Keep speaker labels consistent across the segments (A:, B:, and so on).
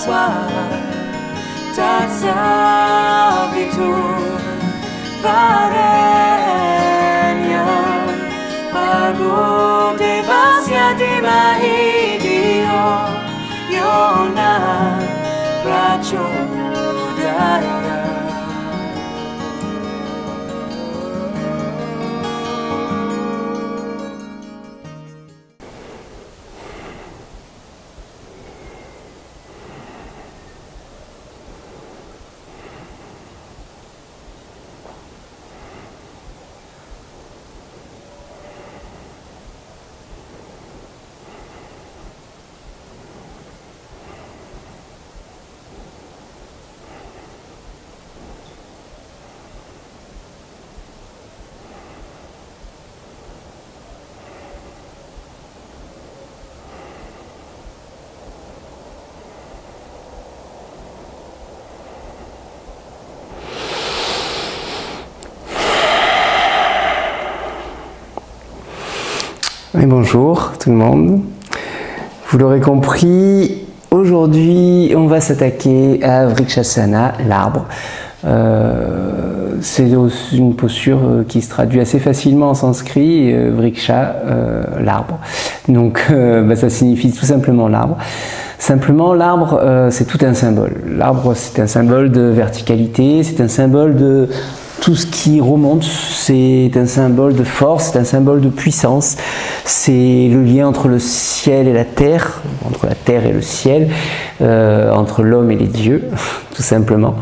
A: ta servitud varenia pago devasia de mahidio yona prachodaya.
B: Et bonjour tout le monde. Vous l'aurez compris, aujourd'hui on va s'attaquer à Vrikshasana, l'arbre. C'est une posture qui se traduit assez facilement en sanskrit, Vriksha, l'arbre. Donc ça signifie tout simplement l'arbre. Simplement, l'arbre, c'est tout un symbole. L'arbre, c'est un symbole de verticalité, c'est un symbole de tout ce qui remonte, c'est un symbole de force, c'est un symbole de puissance, c'est le lien entre le ciel et la terre, entre la terre et le ciel, entre l'homme et les dieux, tout simplement.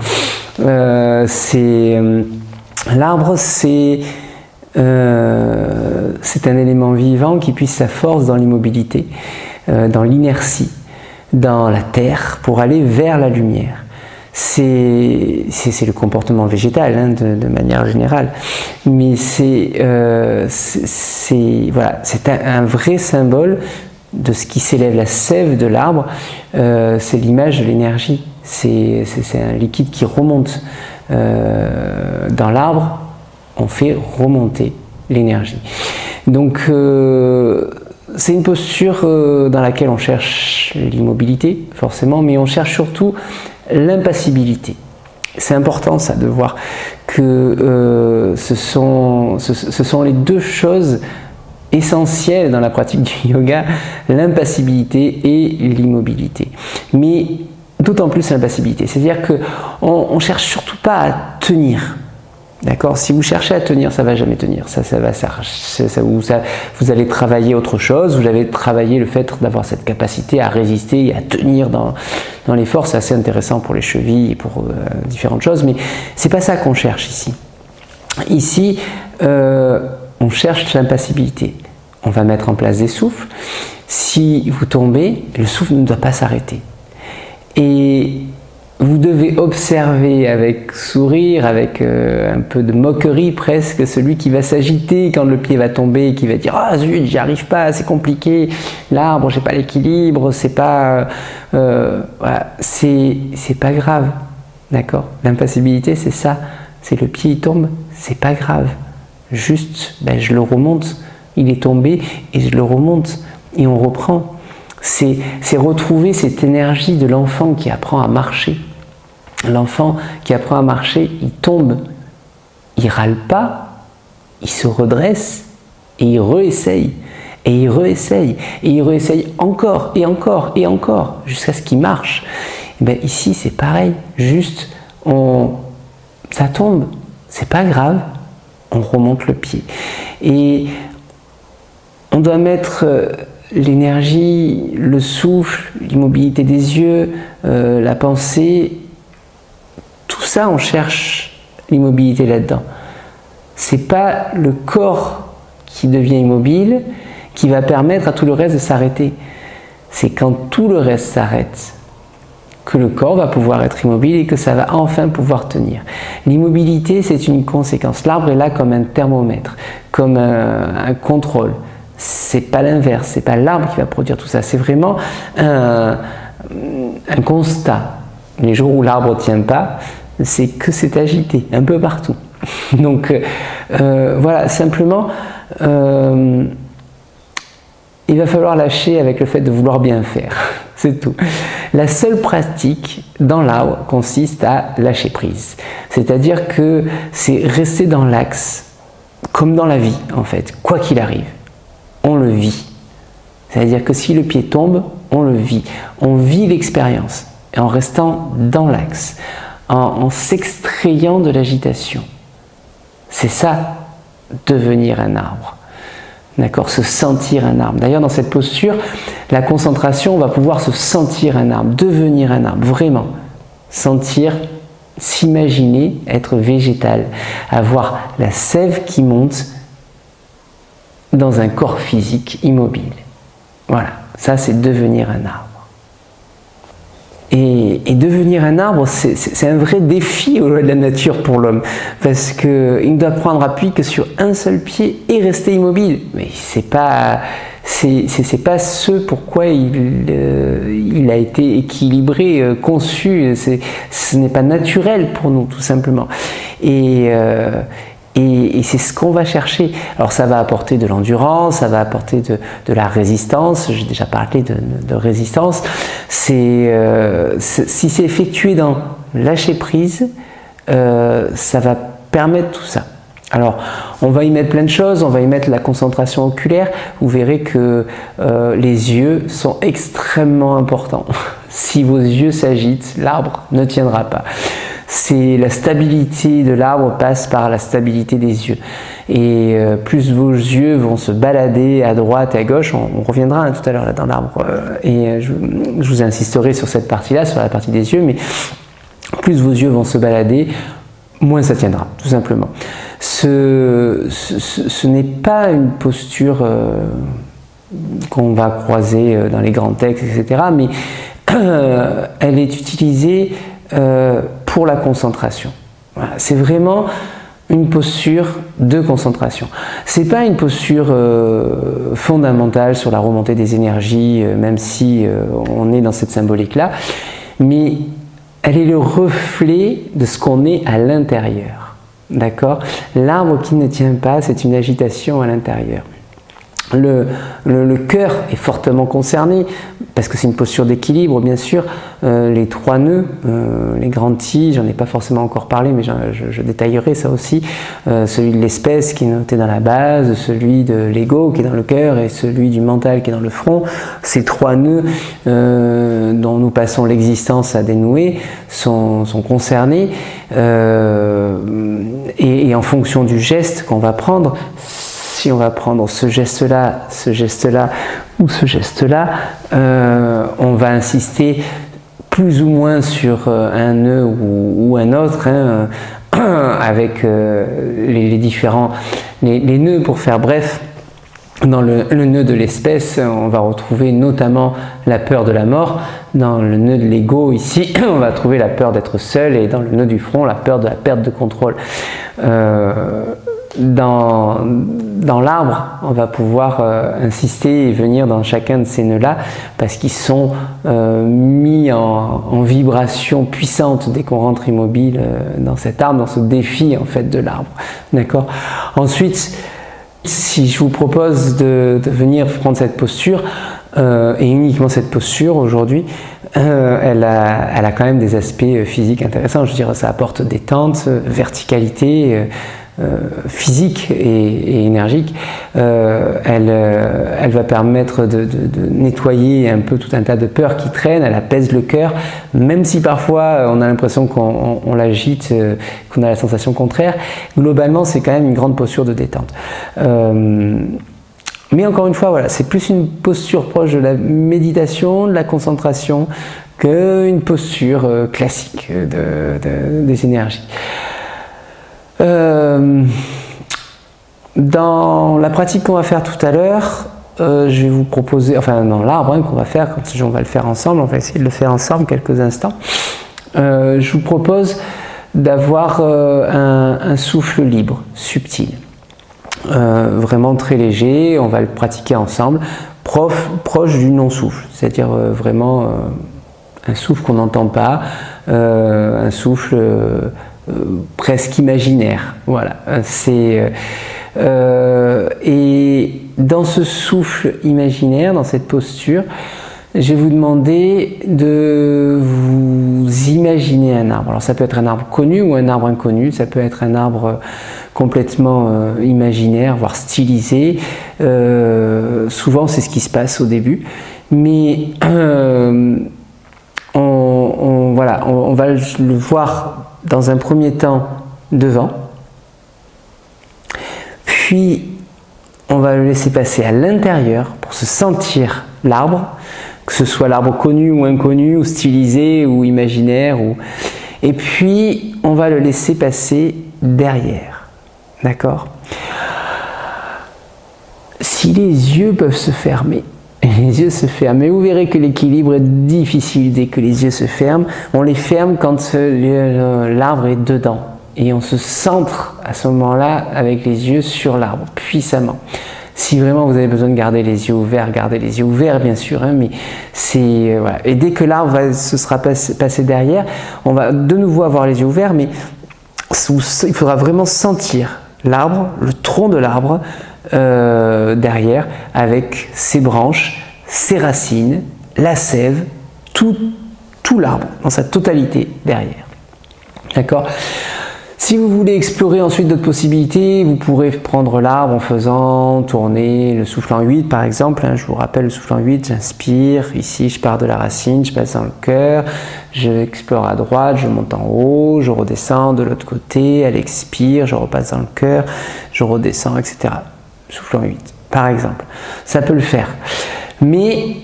B: L'arbre, c'est un élément vivant qui puise sa force dans l'immobilité, dans l'inertie, dans la terre, pour aller vers la lumière. C'est le comportement végétal hein, de manière générale, mais c'est un vrai symbole de ce qui s'élève. La sève de l'arbre, c'est l'image de l'énergie, c'est un liquide qui remonte. Dans l'arbre, on fait remonter l'énergie. Donc c'est une posture dans laquelle on cherche l'immobilité, forcément, mais on cherche surtout l'impassibilité. C'est important ça de voir que ce sont les deux choses essentielles dans la pratique du yoga, l'impassibilité et l'immobilité. Mais d'autant plus l'impassibilité, c'est-à-dire qu'on ne cherche surtout pas à tenir. D'accord? Si vous cherchez à tenir, ça ne va jamais tenir. Vous allez travailler autre chose, vous allez travailler le fait d'avoir cette capacité à résister et à tenir dans l'effort. C'est assez intéressant pour les chevilles et pour différentes choses, mais ce n'est pas ça qu'on cherche ici. Ici, on cherche l'impassibilité. On va mettre en place des souffles. Si vous tombez, le souffle ne doit pas s'arrêter. Et vous devez observer avec sourire, avec un peu de moquerie presque, celui qui va s'agiter quand le pied va tomber et qui va dire « Ah zut, j'y arrive pas, c'est compliqué, l'arbre, j'ai pas l'équilibre, c'est pas... voilà. C'est pas grave, d'accord? L'impassibilité, c'est ça, c'est le pied il tombe, c'est pas grave. Juste, je le remonte, il est tombé et je le remonte et on reprend. C'est retrouver cette énergie de l'enfant qui apprend à marcher. L'enfant qui apprend à marcher, il tombe, il râle pas, il se redresse et il réessaye, et il réessaye, et il réessaye encore, et encore, et encore, jusqu'à ce qu'il marche. Et bien ici c'est pareil, juste ça tombe, c'est pas grave, on remonte le pied. Et on doit mettre l'énergie, le souffle, l'immobilité des yeux, la pensée, tout ça, on cherche l'immobilité là-dedans. C'est pas le corps qui devient immobile qui va permettre à tout le reste de s'arrêter. C'est quand tout le reste s'arrête que le corps va pouvoir être immobile et que ça va enfin pouvoir tenir. L'immobilité, c'est une conséquence. L'arbre est là comme un thermomètre, comme un contrôle. C'est pas l'inverse, c'est pas l'arbre qui va produire tout ça, c'est vraiment un constat. Les jours où l'arbre ne tient pas, c'est que c'est agité, un peu partout. Donc voilà, simplement, il va falloir lâcher avec le fait de vouloir bien faire. C'est tout. La seule pratique dans l'arbre consiste à lâcher prise. C'est-à-dire que c'est rester dans l'axe, comme dans la vie en fait, quoi qu'il arrive. On le vit. C'est-à-dire que si le pied tombe, on le vit. On vit l'expérience en restant dans l'axe, en s'extrayant de l'agitation. C'est ça, devenir un arbre. D'accord, se sentir un arbre. D'ailleurs, dans cette posture, la concentration, on va pouvoir se sentir un arbre, devenir un arbre, vraiment. Sentir, s'imaginer être végétal, avoir la sève qui monte dans un corps physique immobile. Voilà, ça c'est devenir un arbre. Et devenir un arbre, c'est un vrai défi au loi de la nature pour l'homme, parce qu'il ne doit prendre appui que sur un seul pied et rester immobile. Mais c'est pas ce pourquoi il a été équilibré, conçu. Ce n'est pas naturel pour nous, tout simplement. Et c'est ce qu'on va chercher. Alors ça va apporter de l'endurance, ça va apporter de la résistance. J'ai déjà parlé de résistance. Si c'est effectué dans lâcher prise, ça va permettre tout ça. Alors, on va y mettre plein de choses, on va y mettre la concentration oculaire. Vous verrez que les yeux sont extrêmement importants. Si vos yeux s'agitent, l'arbre ne tiendra pas. La stabilité de l'arbre passe par la stabilité des yeux. Et plus vos yeux vont se balader à droite et à gauche, on reviendra tout à l'heure là dans l'arbre, et je vous insisterai sur cette partie-là, sur la partie des yeux, mais plus vos yeux vont se balader, moins ça tiendra, tout simplement. Ce n'est pas une posture qu'on va croiser dans les grands textes, etc., mais elle est utilisée pour la concentration. Voilà, c'est vraiment une posture de concentration. C'est pas une posture fondamentale sur la remontée des énergies, même si on est dans cette symbolique-là, mais elle est le reflet de ce qu'on est à l'intérieur. D'accord? L'arbre qui ne tient pas, c'est une agitation à l'intérieur. Le cœur est fortement concerné parce que c'est une posture d'équilibre, bien sûr. Les trois nœuds, les grands tis, j'en ai pas forcément encore parlé, mais je détaillerai ça aussi. Celui de l'espèce qui est noté dans la base, celui de l'ego qui est dans le cœur et celui du mental qui est dans le front. Ces trois nœuds dont nous passons l'existence à dénouer sont concernés et en fonction du geste qu'on va prendre. Si on va prendre ce geste-là ou ce geste-là, on va insister plus ou moins sur un nœud ou un autre, hein, avec les différents les nœuds, pour faire bref. Dans le nœud de l'espèce, on va retrouver notamment la peur de la mort. Dans le nœud de l'ego, ici, on va trouver la peur d'être seul, et dans le nœud du front, la peur de la perte de contrôle. Dans l'arbre, on va pouvoir insister et venir dans chacun de ces nœuds-là, parce qu'ils sont mis en vibration puissante dès qu'on rentre immobile dans cet arbre, dans ce défi en fait de l'arbre. D'accord ? Ensuite, si je vous propose de venir prendre cette posture, et uniquement cette posture aujourd'hui, elle a quand même des aspects physiques intéressants. Je veux dire, ça apporte détente, verticalité, physique et énergique. Elle va permettre de nettoyer un peu tout un tas de peurs qui traînent. Elle apaise le cœur, même si parfois on a l'impression qu'on l'agite, qu'on a la sensation contraire. Globalement, c'est quand même une grande posture de détente. Mais encore une fois, voilà, c'est plus une posture proche de la méditation, de la concentration, qu'une posture classique des énergies. Dans la pratique qu'on va faire tout à l'heure, je vais vous proposer, enfin dans l'arbre qu'on va faire, quand on va le faire ensemble, on va essayer de le faire ensemble quelques instants. Je vous propose d'avoir un souffle libre, subtil, vraiment très léger. On va le pratiquer ensemble, proche du non-souffle, c'est-à-dire vraiment un souffle qu'on n'entend pas, un souffle presque imaginaire. Voilà, et dans ce souffle imaginaire, dans cette posture, je vais vous demander de vous imaginer un arbre. Alors ça peut être un arbre connu ou un arbre inconnu, ça peut être un arbre complètement imaginaire, voire stylisé. Souvent c'est ce qui se passe au début, mais voilà, on va le voir dans un premier temps devant, puis on va le laisser passer à l'intérieur pour se sentir l'arbre, que ce soit l'arbre connu ou inconnu, ou stylisé ou imaginaire, et puis on va le laisser passer derrière. D'accord? Si les yeux peuvent se fermer, les yeux se ferment, mais vous verrez que l'équilibre est difficile dès que les yeux se ferment. On les ferme quand l'arbre est dedans. Et on se centre à ce moment-là avec les yeux sur l'arbre, puissamment. Si vraiment vous avez besoin de garder les yeux ouverts, gardez les yeux ouverts bien sûr, hein, mais c'est voilà. Et dès que l'arbre se sera passé derrière, on va de nouveau avoir les yeux ouverts, mais il faudra vraiment sentir l'arbre, le tronc de l'arbre derrière, avec ses branches, ses racines, la sève, tout l'arbre dans sa totalité derrière. D'accord ? Si vous voulez explorer ensuite d'autres possibilités, vous pourrez prendre l'arbre en faisant tourner le souffle en 8 par exemple. Je vous rappelle le souffle en 8, j'inspire, ici je pars de la racine, je passe dans le cœur, je explore à droite, je monte en haut, je redescends de l'autre côté, elle expire, je repasse dans le cœur, je redescends, etc. Souffle en 8 par exemple. Ça peut le faire. Mais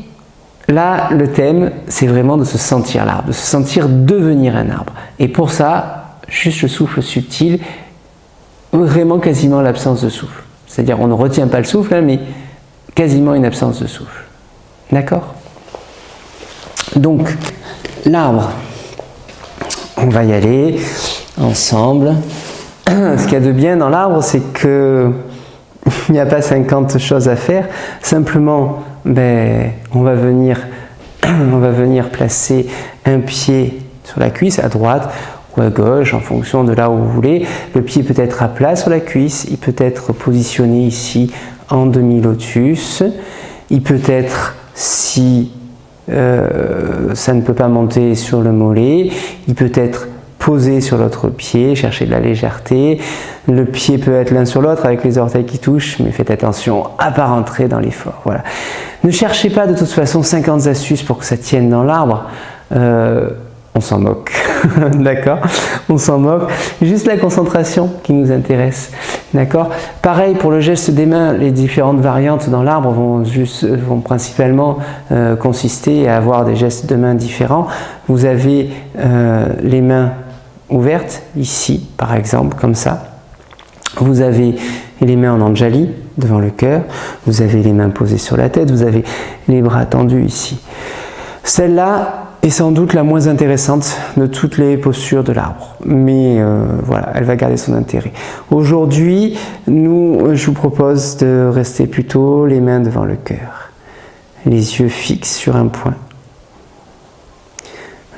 B: là, le thème, c'est vraiment de se sentir l'arbre, de se sentir devenir un arbre. Et pour ça, juste le souffle subtil, vraiment quasiment l'absence de souffle. C'est-à-dire on ne retient pas le souffle, hein, mais quasiment une absence de souffle. D'accord? Donc, l'arbre, on va y aller ensemble. Ce qu'il y a de bien dans l'arbre, c'est que il n'y a pas 50 choses à faire. Simplement, on va venir placer un pied sur la cuisse à droite, à gauche, en fonction de là où vous voulez. Le pied peut être à plat sur la cuisse, il peut être positionné ici en demi-lotus, il peut être, si ça ne peut pas monter, sur le mollet, il peut être posé sur l'autre pied, chercher de la légèreté. Le pied peut être l'un sur l'autre avec les orteils qui touchent, mais faites attention à ne pas rentrer dans l'effort. Voilà. Ne cherchez pas de toute façon 50 astuces pour que ça tienne dans l'arbre. On s'en moque, d'accord? On s'en moque. Juste la concentration qui nous intéresse, d'accord? Pareil pour le geste des mains, les différentes variantes dans l'arbre vont principalement consister à avoir des gestes de main différents. Vous avez les mains ouvertes, ici par exemple, comme ça. Vous avez les mains en anjali, devant le cœur. Vous avez les mains posées sur la tête. Vous avez les bras tendus ici. Celle-là est sans doute la moins intéressante de toutes les postures de l'arbre, mais voilà, elle va garder son intérêt. Aujourd'hui, je vous propose de rester plutôt les mains devant le cœur, les yeux fixes sur un point,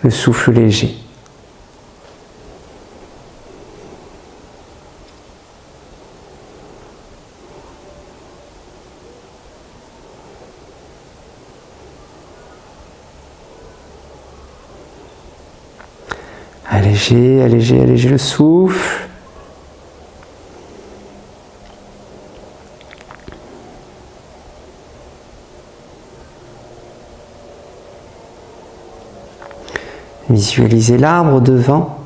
B: le souffle léger. Allégez, allégez, allégez le souffle. Visualisez l'arbre devant.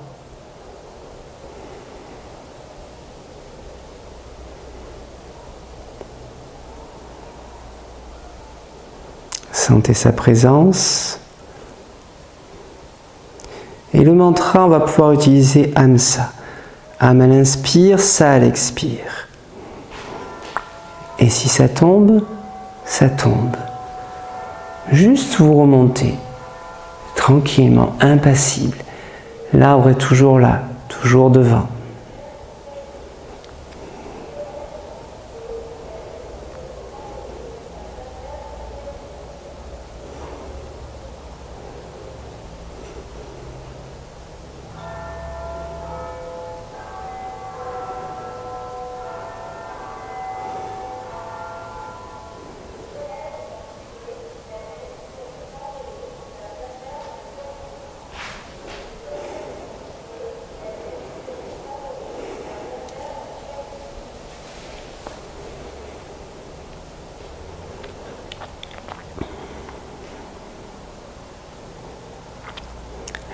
B: Sentez sa présence. Et le mantra, on va pouvoir utiliser Amsa. Am à l'inspire, Sa à l'expire. Et si ça tombe, ça tombe. Juste vous remontez, tranquillement, impassible. L'arbre est toujours là, toujours devant.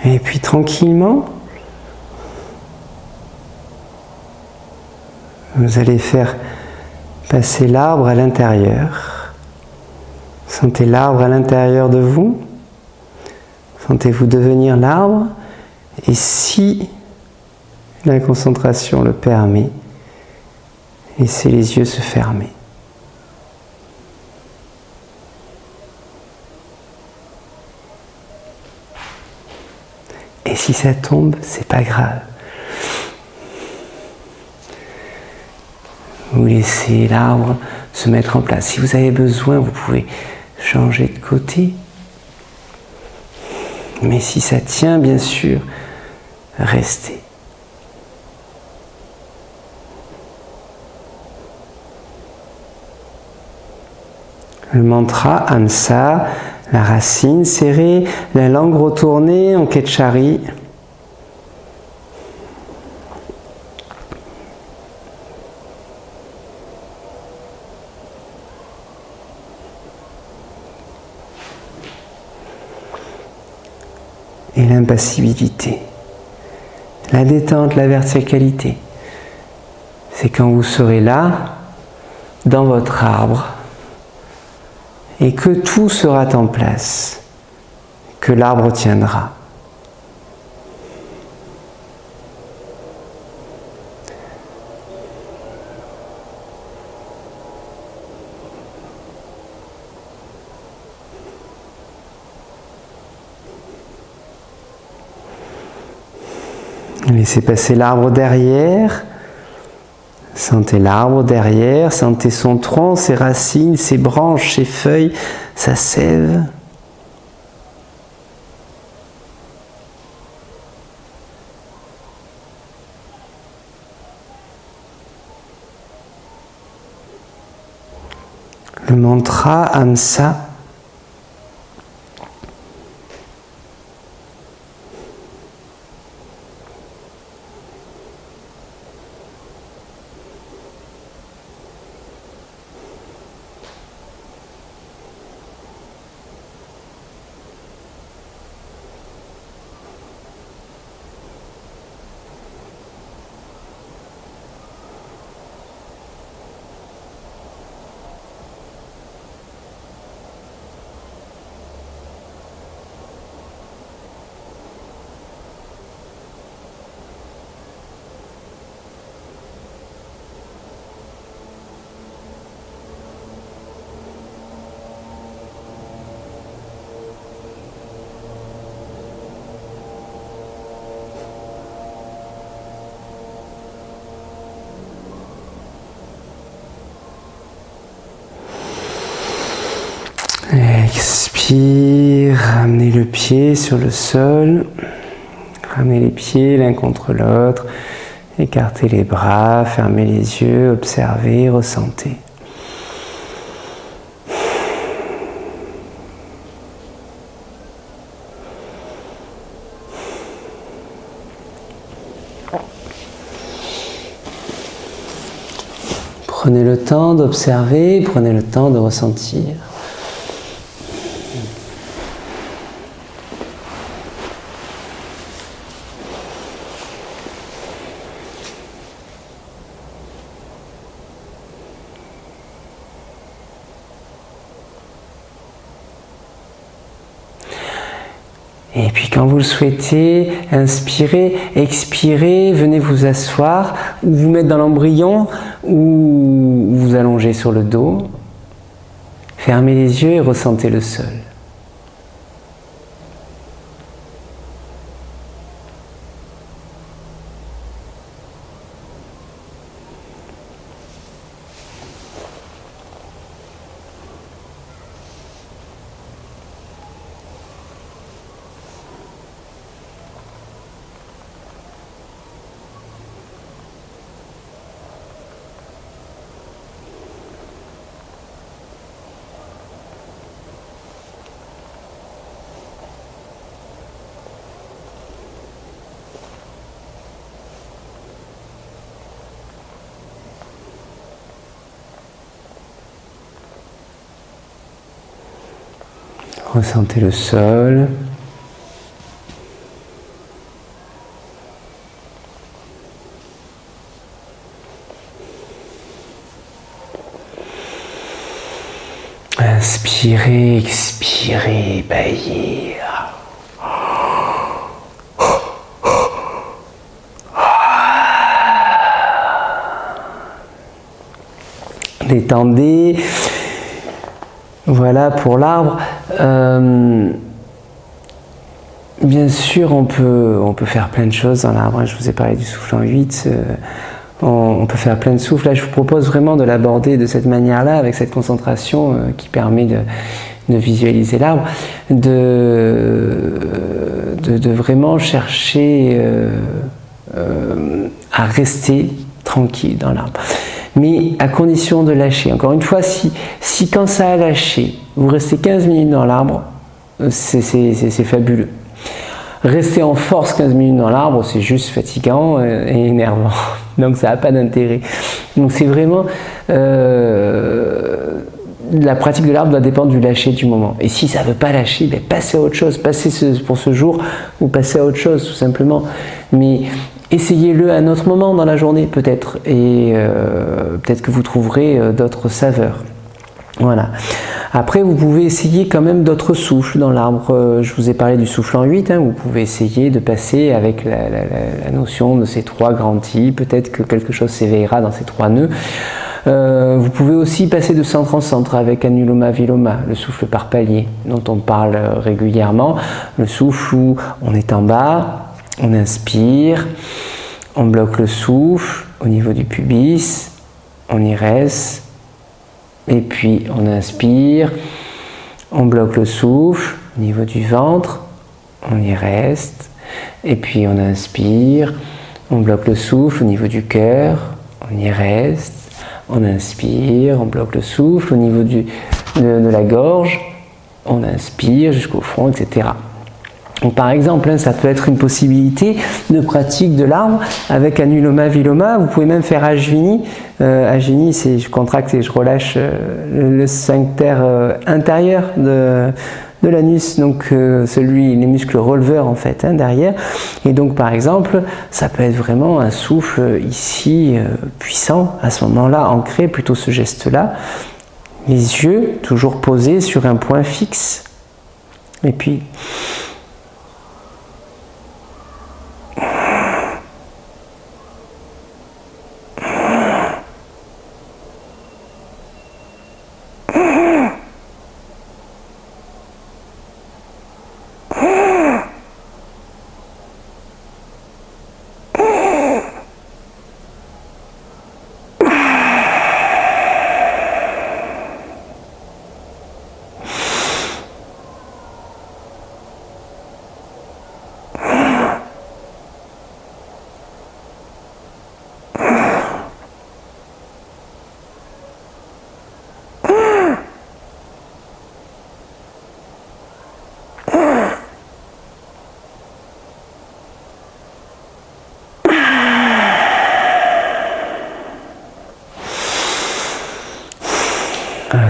B: Et puis tranquillement, vous allez faire passer l'arbre à l'intérieur. Sentez l'arbre à l'intérieur de vous. Sentez-vous devenir l'arbre. Et si la concentration le permet, laissez les yeux se fermer. Et si ça tombe, c'est pas grave. Vous laissez l'arbre se mettre en place. Si vous avez besoin, vous pouvez changer de côté. Mais si ça tient, bien sûr, restez. Le mantra Hamsa, la racine serrée, la langue retournée en Ketchari. Et l'impassibilité, la détente, la verticalité. C'est quand vous serez là, dans votre arbre, et que tout sera en place, que l'arbre tiendra. Laissez passer l'arbre derrière. Sentez l'arbre derrière, sentez son tronc, ses racines, ses branches, ses feuilles, sa sève. Le mantra Hamsa. Expire, ramenez le pied sur le sol, ramenez les pieds l'un contre l'autre, écartez les bras, fermez les yeux, observez, ressentez. Prenez le temps d'observer, prenez le temps de ressentir. Et puis quand vous le souhaitez, inspirez, expirez, venez vous asseoir ou vous mettre dans l'embryon ou vous allonger sur le dos. Fermez les yeux et ressentez le sol. Ressentez le sol. Inspirez, expirez, baillez. Détendez. Voilà pour l'arbre. Bien sûr, on peut faire plein de choses dans l'arbre. Je vous ai parlé du souffle en 8. On peut faire plein de souffles. Là, je vous propose vraiment de l'aborder de cette manière-là, avec cette concentration qui permet de visualiser l'arbre, de vraiment chercher à rester tranquille dans l'arbre. Mais à condition de lâcher. Encore une fois, si quand ça a lâché, vous restez 15 minutes dans l'arbre, c'est fabuleux. Rester en force 15 minutes dans l'arbre, c'est juste fatigant et énervant. Donc ça n'a pas d'intérêt. Donc c'est vraiment... la pratique de l'arbre doit dépendre du lâcher du moment. Et si ça ne veut pas lâcher, ben passez à autre chose. Passez pour ce jour ou passez à autre chose tout simplement. Mais essayez-le à un autre moment dans la journée peut-être. Et peut-être que vous trouverez d'autres saveurs. Voilà. Après, vous pouvez essayer quand même d'autres souffles dans l'arbre. Je vous ai parlé du souffle en 8. Vous pouvez essayer de passer avec la notion de ces 3 grands types. Peut-être que quelque chose s'éveillera dans ces 3 nœuds. Vous pouvez aussi passer de centre en centre avec Anuloma Viloma, le souffle par palier dont on parle régulièrement. Le souffle où on est en bas, on inspire, on bloque le souffle au niveau du pubis, on y reste. Et puis on inspire, on bloque le souffle au niveau du ventre, on y reste. Et puis on inspire, on bloque le souffle au niveau du cœur, on y reste. On inspire, on bloque le souffle au niveau de la gorge, on inspire jusqu'au front, etc. Donc, par exemple, ça peut être une possibilité de pratique de l'arbre avec Anuloma Viloma. Vous pouvez même faire Ajvini. Ajvini, c'est je contracte et je relâche le sphincter intérieur de l'anus, donc les muscles releveurs en fait derrière. Et donc par exemple, ça peut être vraiment un souffle ici puissant, à ce moment-là, ancré plutôt ce geste-là. Les yeux toujours posés sur un point fixe. Et puis...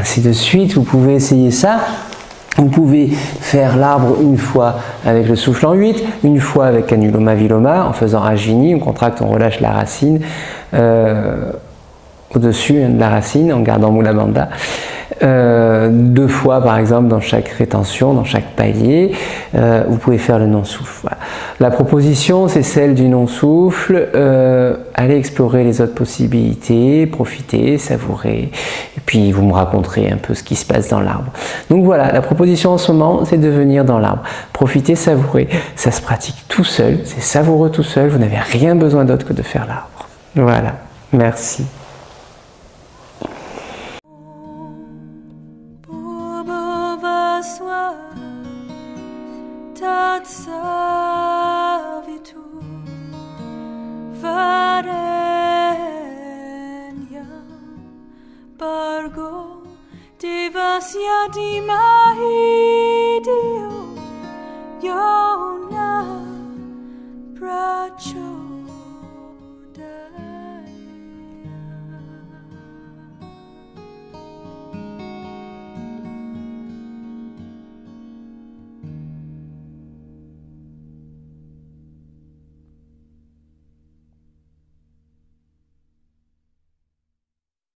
B: ainsi de suite, vous pouvez essayer ça. Vous pouvez faire l'arbre une fois avec le souffle en 8, une fois avec Anuloma Viloma, en faisant Ajvini, on contracte, on relâche la racine au-dessus de la racine, en gardant Mula Bandha. 2 fois par exemple dans chaque rétention, dans chaque palier. Vous pouvez faire le non-souffle. Voilà. La proposition, c'est celle du non-souffle. Allez explorer les autres possibilités, profitez, savourez, et puis vous me raconterez un peu ce qui se passe dans l'arbre. Donc voilà, la proposition en ce moment, c'est de venir dans l'arbre. Profitez, savourez. Ça se pratique tout seul, c'est savoureux tout seul, vous n'avez rien besoin d'autre que de faire l'arbre. Voilà, merci.
A: Tatsavitu Varenya Bargo Devasya Dhimahi Dhiyo Yona Prachodayate.